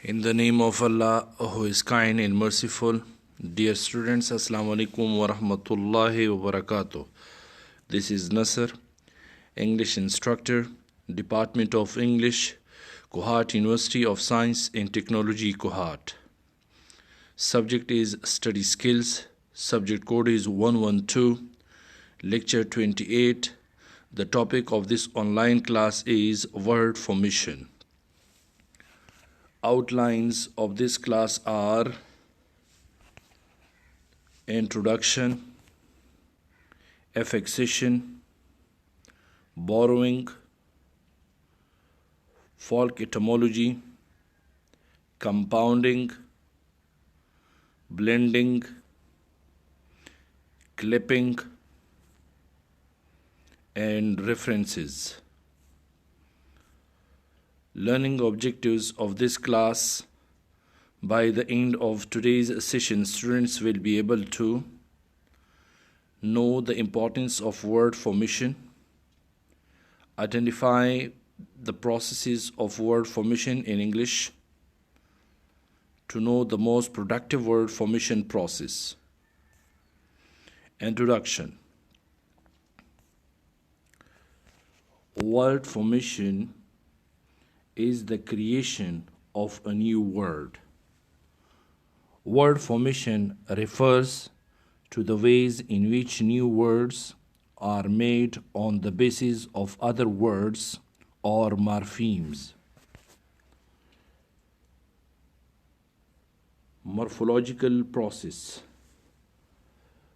In the name of Allah, who is kind and merciful. Dear students, Assalamu alaikum wa rahmatullahi wa barakatuh. This is Nasar, English instructor, Department of English, Kohat University of Science and Technology, Kohat. Subject is Study Skills. Subject code is 112. Lecture 28. The topic of this online class is word formation. Outlines of this class are introduction, affixation, borrowing, folk etymology, compounding, blending, clipping, and references. Learning objectives of this class: by the end of today's session, students will be able to know the importance of word formation, identify the processes of word formation in English, to know the most productive word formation process. Introduction. Word formation is the creation of a new word. Word formation refers to the ways in which new words are made on the basis of other words or morphemes. Morphological process.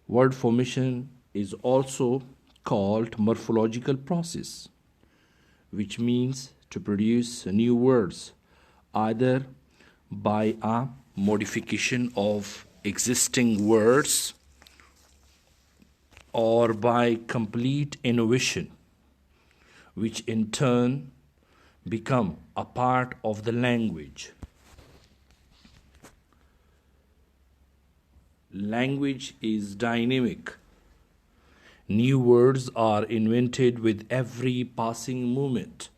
Word formation is also called morphological process, which means to produce new words either by a modification of existing words or by complete innovation, which in turn become a part of the language. Language is dynamic. New words are invented with every passing moment.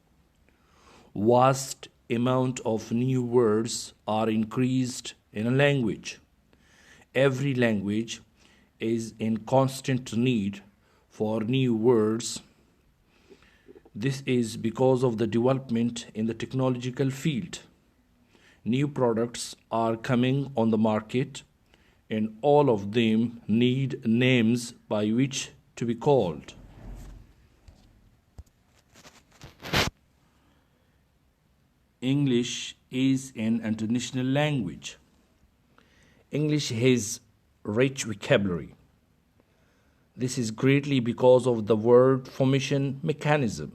Vast amount of new words are increased in a language. Every language is in constant need for new words. This is because of the development in the technological field. New products are coming on the market, and all of them need names by which to be called. English is an international language. English has rich vocabulary. This is greatly because of the word formation mechanism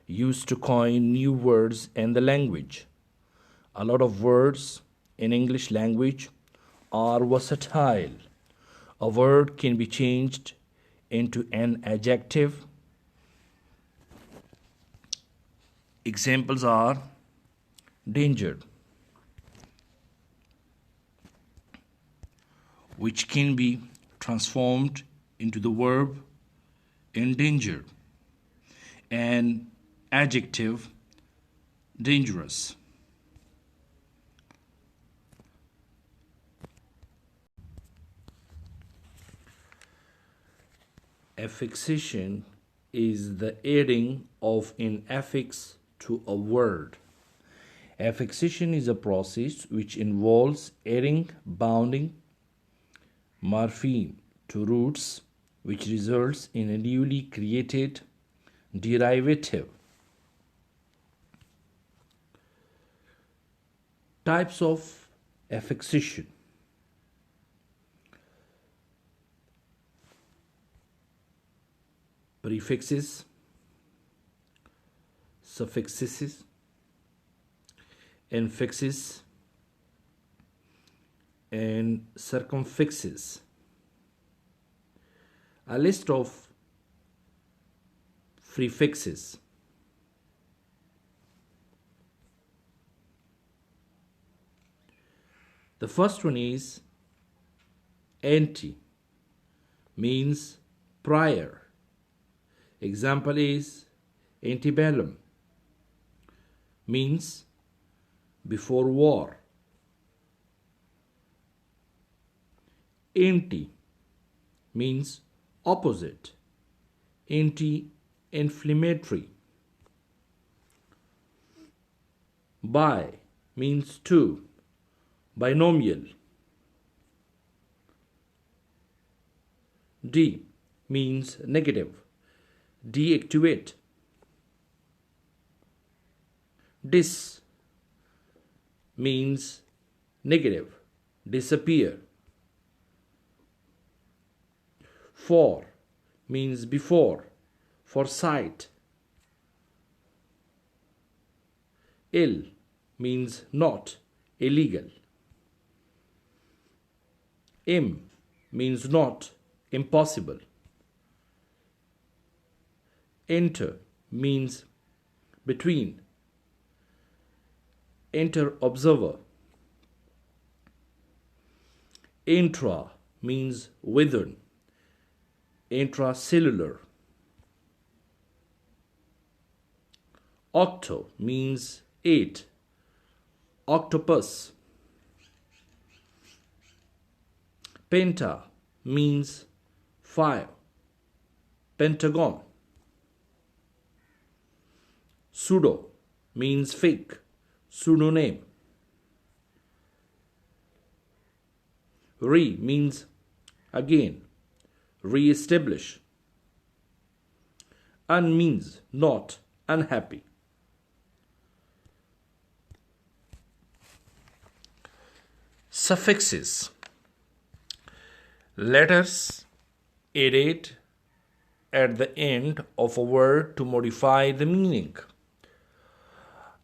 used to coin new words in the language. A lot of words in English language are versatile. A word can be changed into an adjective. Examples are danger, which can be transformed into the verb endanger, and adjective dangerous. Affixation is the adding of an affix to a word. Affixation is a process which involves adding bounding morpheme to roots, which results in a newly created derivative. Types of affixation. Prefixes, suffixes, infixes, and circumfixes. A list of prefixes. The first one is ante, means prior. Example is antebellum, means before war. Anti means opposite, anti-inflammatory. Bi means two, binomial. D means negative, deactivate. Dis means negative, disappear. For means before, foresight. Ill means not, illegal. Im means not, impossible. Enter means between, enter observer. Intra means within, intracellular. Octo means 8, octopus. Penta means 5, pentagon. Pseudo means fake, pseudonym. Re means again, re-establish. Un means not, unhappy. Suffixes. Letters added at the end of a word to modify the meaning.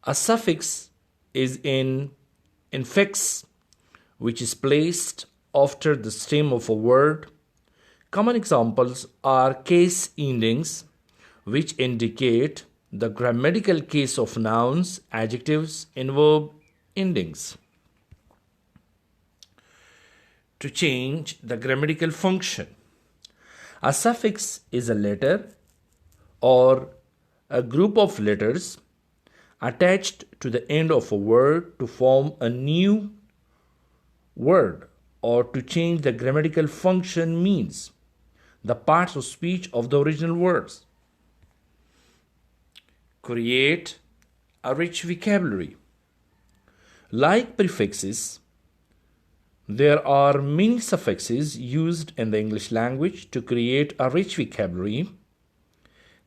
A suffix is an infix which is placed after the stem of a word. Common examples are case endings, which indicate the grammatical case of nouns, adjectives, and verb endings. To change the grammatical function, a suffix is a letter or a group of letters attached to the end of a word to form a new word, or to change the grammatical function means the parts of speech of the original words. Create a rich vocabulary. Like prefixes, there are many suffixes used in the English language to create a rich vocabulary.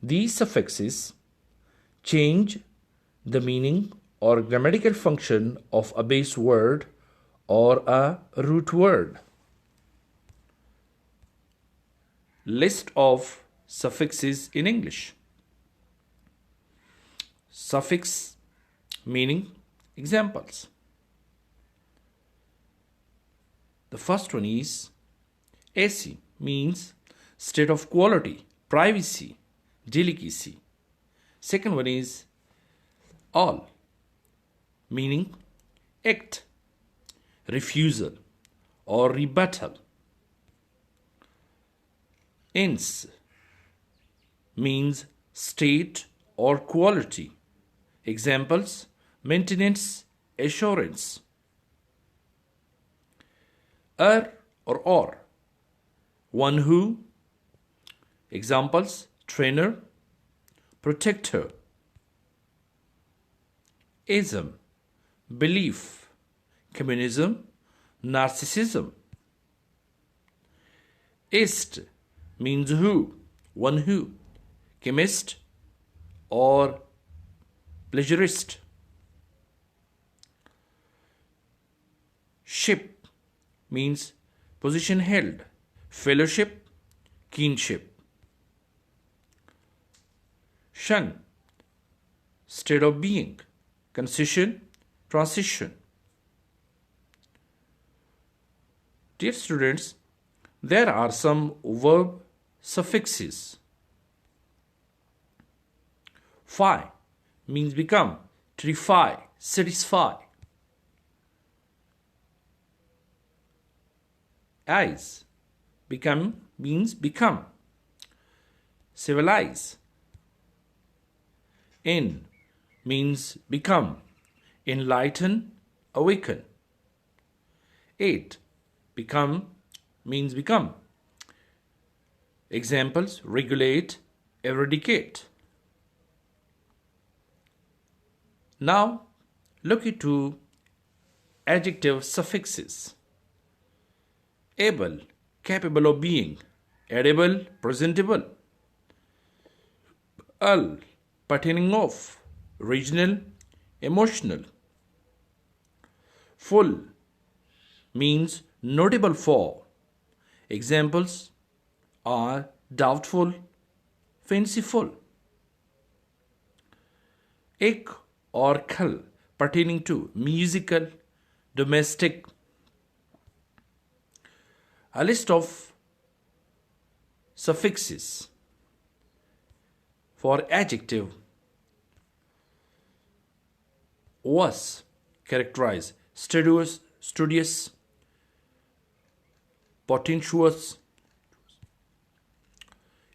These suffixes change the meaning or grammatical function of a base word or a root word. List of suffixes in English. Suffix meaning, examples. The first one is AC, means state of quality, privacy, delicacy. Second one is all, meaning act, refusal or rebuttal. Ins means state or quality. Examples: maintenance, assurance. Or one who. Examples: trainer, protector. Ism, belief, communism, narcissism. Ist means who, one who, chemist or pleasurist. Ship means position held, fellowship, kinship. Shun, state of being, concession, transition. Dear students, there are some verb suffixes. Fi means become, terrify, satisfy. Eyes, become means become, civilize. In means become, enlighten, awaken. 8. Become means become. Examples: regulate, eradicate. Now look into adjective suffixes. Able, capable of being. Edible, presentable. Al, pertaining of. Regional, emotional. Full means notable for. Examples are doubtful, fanciful. Ek or khal, pertaining to, musical, domestic. A list of suffixes for adjective. Was, characterize, studious, potentious.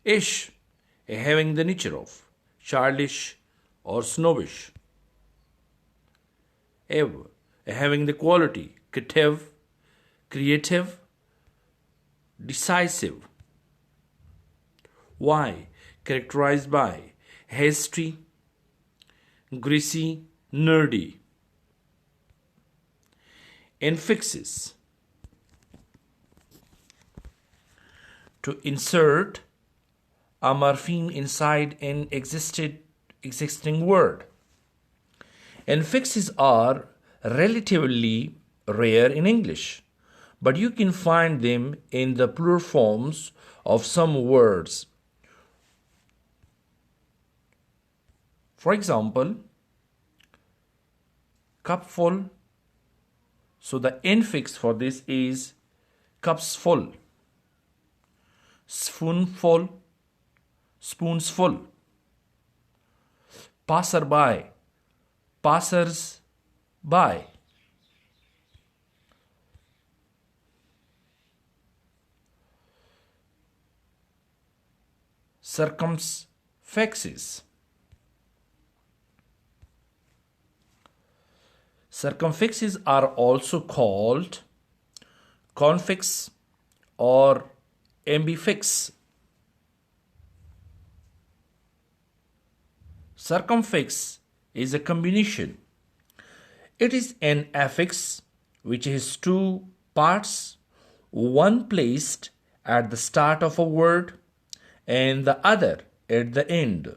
Ish, having the nature of, childish or snobbish. Ev, having the quality, creative, decisive. Y, characterized by, hasty, greasy, nerdy. Infixes, to insert a morpheme inside an existing word. Infixes are relatively rare in English, but you can find them in the plural forms of some words. For example, cupful. So the infix for this is cups full. Spoonful, spoons full. Passerby, passers by. Circumfixes. Circumfixes are also called confix or ambifix. Circumfix is a combination. It is an affix which has two parts, one placed at the start of a word and the other at the end.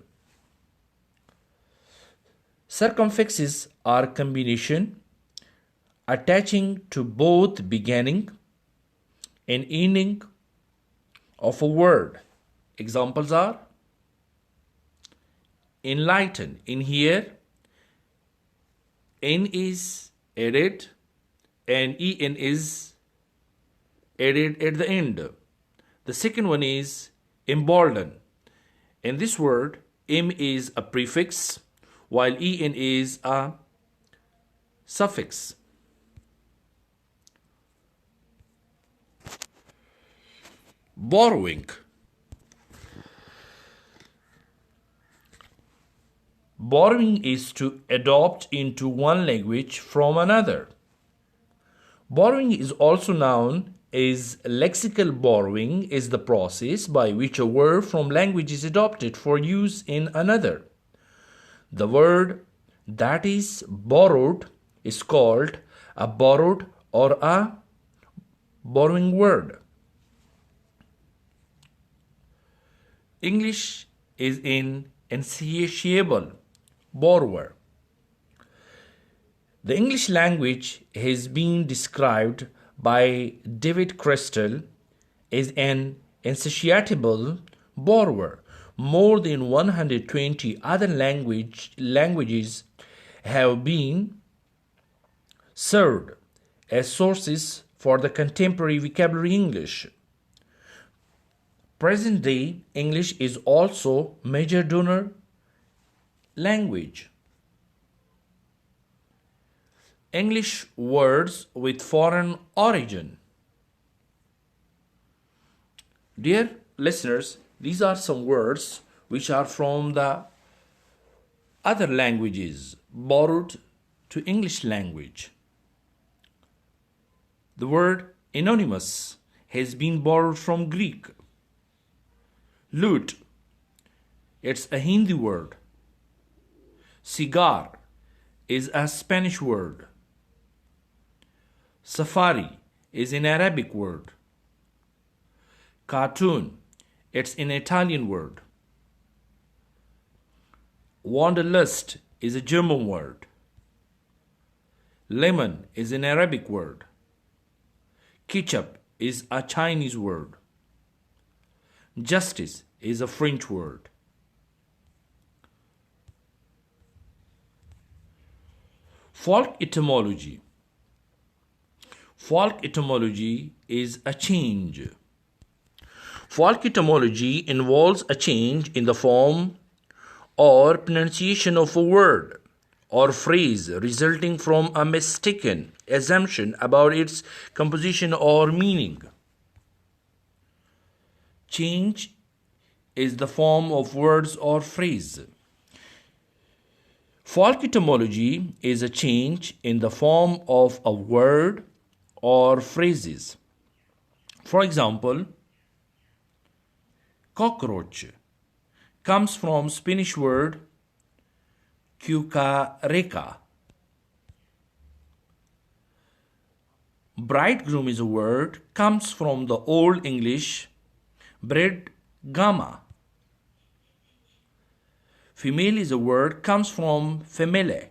Circumfixes are combination attaching to both beginning and ending of a word. Examples are enlighten. In here, N is added and EN is added at the end. The second one is embolden. In this word, M is a prefix while EN is a suffix. Borrowing. Borrowing is to adopt into one language from another. Borrowing is also known as lexical borrowing, is the process by which a word from language is adopted for use in another. The word that is borrowed is called a borrowed or a borrowing word. English is an insatiable borrower. The English language has been described by David Crystal as an insatiable borrower. More than 120 other languages have been served as sources for the contemporary vocabulary English. Present-day English is also major donor language. English words with foreign origin. Dear listeners, these are some words which are from the other languages, borrowed to English language. The word anonymous has been borrowed from Greek. Lute, it's a Hindi word. Cigar is a Spanish word. Safari is an Arabic word. Cartoon, it's an Italian word. Wanderlust is a German word. Lemon is an Arabic word. Ketchup is a Chinese word. Justice is a French word. Folk etymology. Folk etymology is a change. Folk etymology involves a change in the form or pronunciation of a word or phrase resulting from a mistaken assumption about its composition or meaning. Change is the form of words or phrase. Folk etymology is a change in the form of a word or phrases. For example, cockroach comes from Spanish word cucaracha. Bridegroom is a word comes from the Old English bread gamma. Female is a word comes from femele.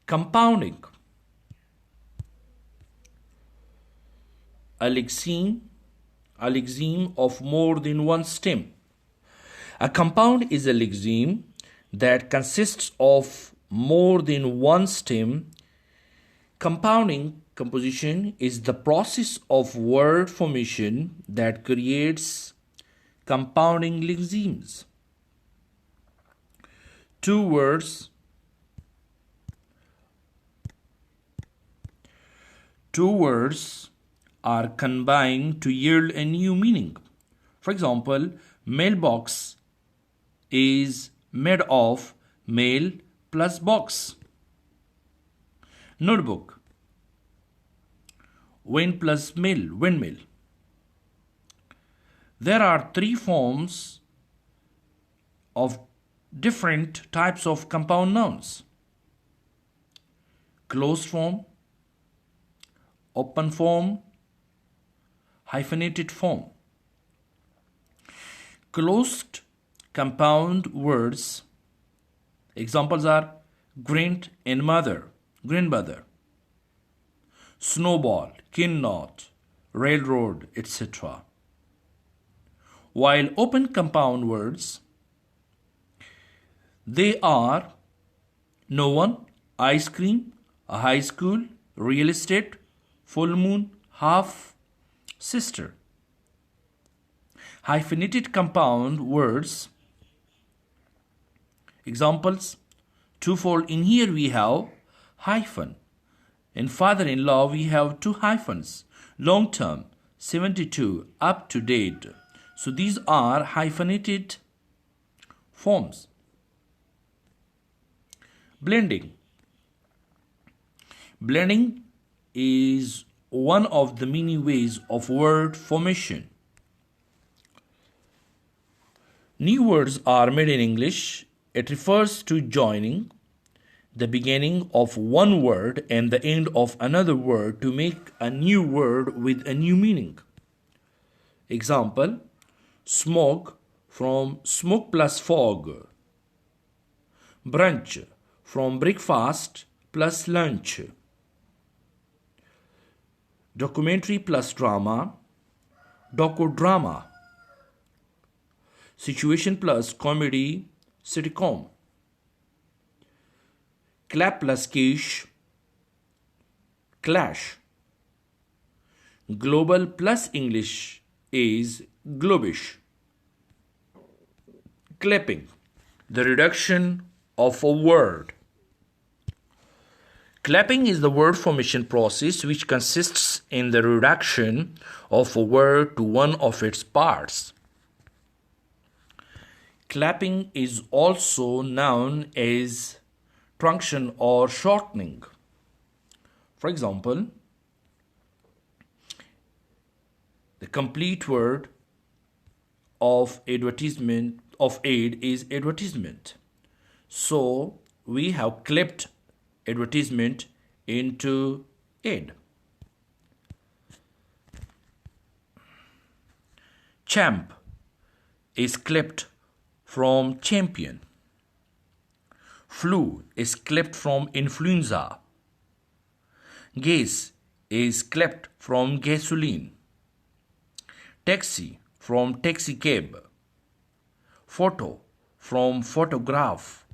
Compounding. A lexeme of more than one stem. A compound is a lexeme that consists of more than one stem. Compounding composition is the process of word formation that creates compounding lexemes. Two words are combined to yield a new meaning. For example, mailbox is made of mail plus box. Notebook, wind plus mill, windmill. There are three forms of different types of compound nouns: closed form, open form, hyphenated form. Closed compound words examples are grant and mother, grandmother, snowball, knot, railroad, etc. While open compound words, they are no one, ice cream, a high school, real estate, full moon, half, sister. Hyphenated compound words examples: twofold, in here we have hyphen. In father-in-law we have two hyphens. Long term, 72, up to date. So these are hyphenated forms. Blending. Blending is one of the many ways of word formation. New words are made in English. It refers to joining the beginning of one word and the end of another word to make a new word with a new meaning. Example: smoke from smoke plus fog. Brunch from breakfast plus lunch. Documentary plus drama, docodrama. Situation plus comedy, sitcom. Clap plus quiche, clash. Global plus English is globish. Clapping, the reduction of a word. Clapping is the word formation process which consists in the reduction of a word to one of its parts. Clapping is also known as truncation or shortening. For example, the complete word of advertisement of aid is advertisement. So we have clipped advertisement into aid. Champ is clipped from champion. Flu is clipped from influenza. Gas is clipped from gasoline. Taxi from taxi cab. Photo from photograph.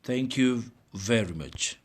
Thank you very much.